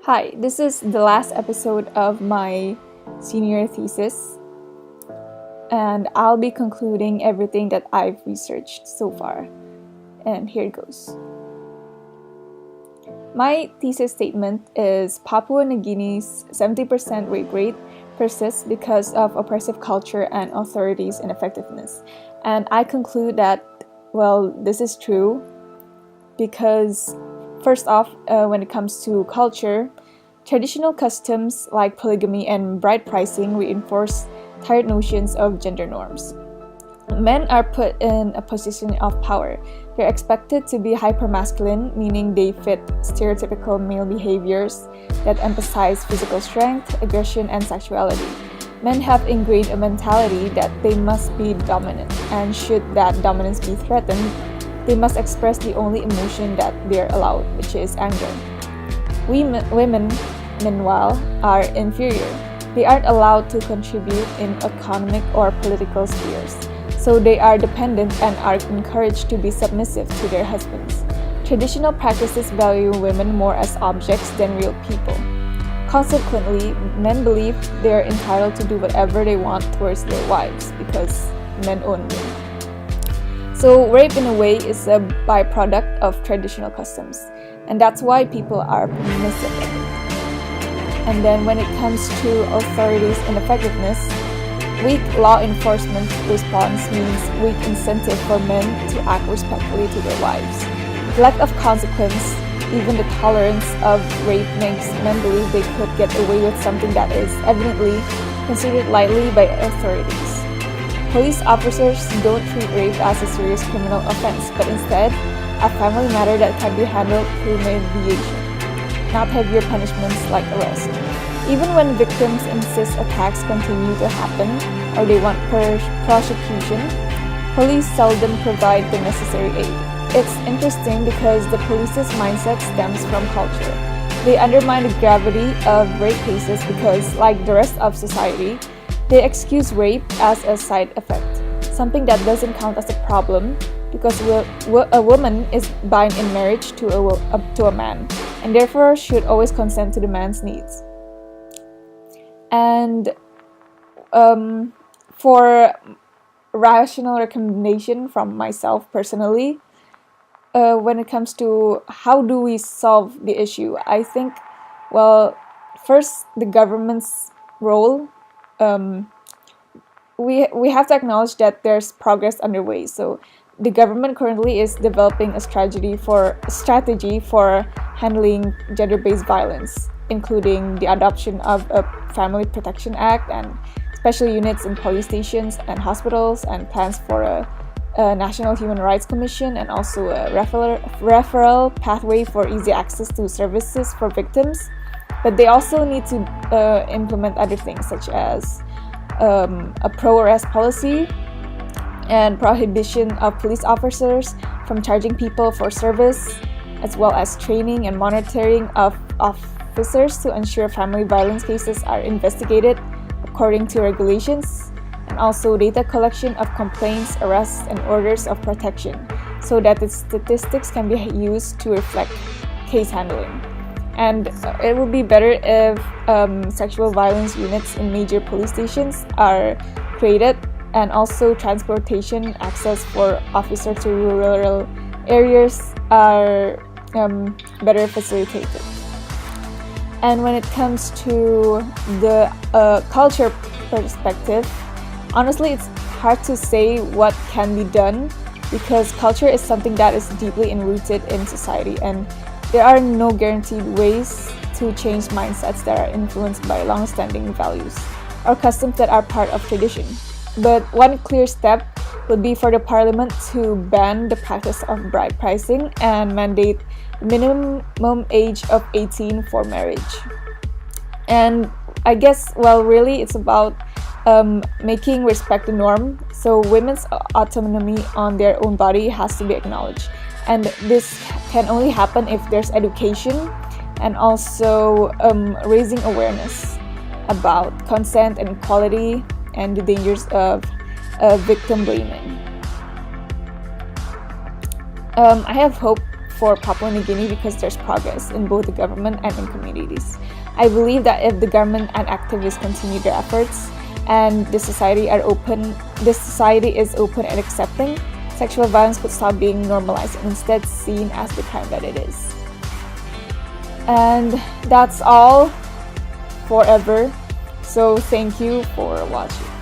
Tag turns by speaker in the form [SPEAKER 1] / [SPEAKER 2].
[SPEAKER 1] Hi, this is the last episode of my senior thesis, and I'll be concluding everything that I've researched so far. And here it goes. My thesis statement is Papua New Guinea's 70% rape rate persists because of oppressive culture and authorities' ineffectiveness. And I conclude that, this is true because, first off, when it comes to culture, traditional customs like polygamy and bride pricing reinforce tired notions of gender norms. Men are put in a position of power. They're expected to be hypermasculine, meaning they fit stereotypical male behaviors that emphasize physical strength, aggression, and sexuality. Men have ingrained a mentality that they must be dominant, and should that dominance be threatened, they must express the only emotion that they're allowed, which is anger. Women, meanwhile, are inferior. They aren't allowed to contribute in economic or political spheres, so they are dependent and are encouraged to be submissive to their husbands. Traditional practices value women more as objects than real people. Consequently, men believe they are entitled to do whatever they want towards their wives because men own them. So rape in a way is a byproduct of traditional customs, and that's why people are permissive of it. And then when it comes to authorities' ineffectiveness, weak law enforcement response means weak incentive for men to act respectfully to their wives. Lack of consequence, even the tolerance of rape makes men believe they could get away with something that is evidently considered lightly by authorities. Police officers don't treat rape as a serious criminal offense, but instead a family matter that can be handled through mediation, not heavier punishments like arrest. Even when victims insist attacks continue to happen or they want prosecution, police seldom provide the necessary aid. It's interesting because the police's mindset stems from culture. They undermine the gravity of rape cases because, like the rest of society, they excuse rape as a side effect, something that doesn't count as a problem because a woman is bound in marriage to a man, and therefore should always consent to the man's needs. And for rational recommendation from myself personally, when it comes to how do we solve the issue, I think, first the government's role. We have to acknowledge that there's progress underway. So the government currently is developing a strategy for handling gender-based violence, including the adoption of a Family Protection Act and special units in police stations and hospitals, and plans for a National Human Rights Commission, and also a referral pathway for easy access to services for victims. But they also need to implement other things such as a pro-arrest policy and prohibition of police officers from charging people for service, as well as training and monitoring of officers to ensure family violence cases are investigated according to regulations, and also data collection of complaints, arrests, and orders of protection so that the statistics can be used to reflect case handling. And it would be better if sexual violence units in major police stations are created, and also transportation access for officers to rural areas are better facilitated. And when it comes to the culture perspective, honestly, it's hard to say what can be done because culture is something that is deeply enrooted in society, and there are no guaranteed ways to change mindsets that are influenced by long-standing values or customs that are part of tradition. But one clear step would be for the parliament to ban the practice of bride pricing and mandate minimum age of 18 for marriage. And I guess, really, it's about making respect the norm, so women's autonomy on their own body has to be acknowledged. And this can only happen if there's education and also raising awareness about consent and equality and the dangers of victim blaming. I have hope for Papua New Guinea because there's progress in both the government and in communities. I believe that if the government and activists continue their efforts and the society is open and accepting, sexual violence would stop being normalized and instead seen as the crime that it is. And that's all forever. So thank you for watching.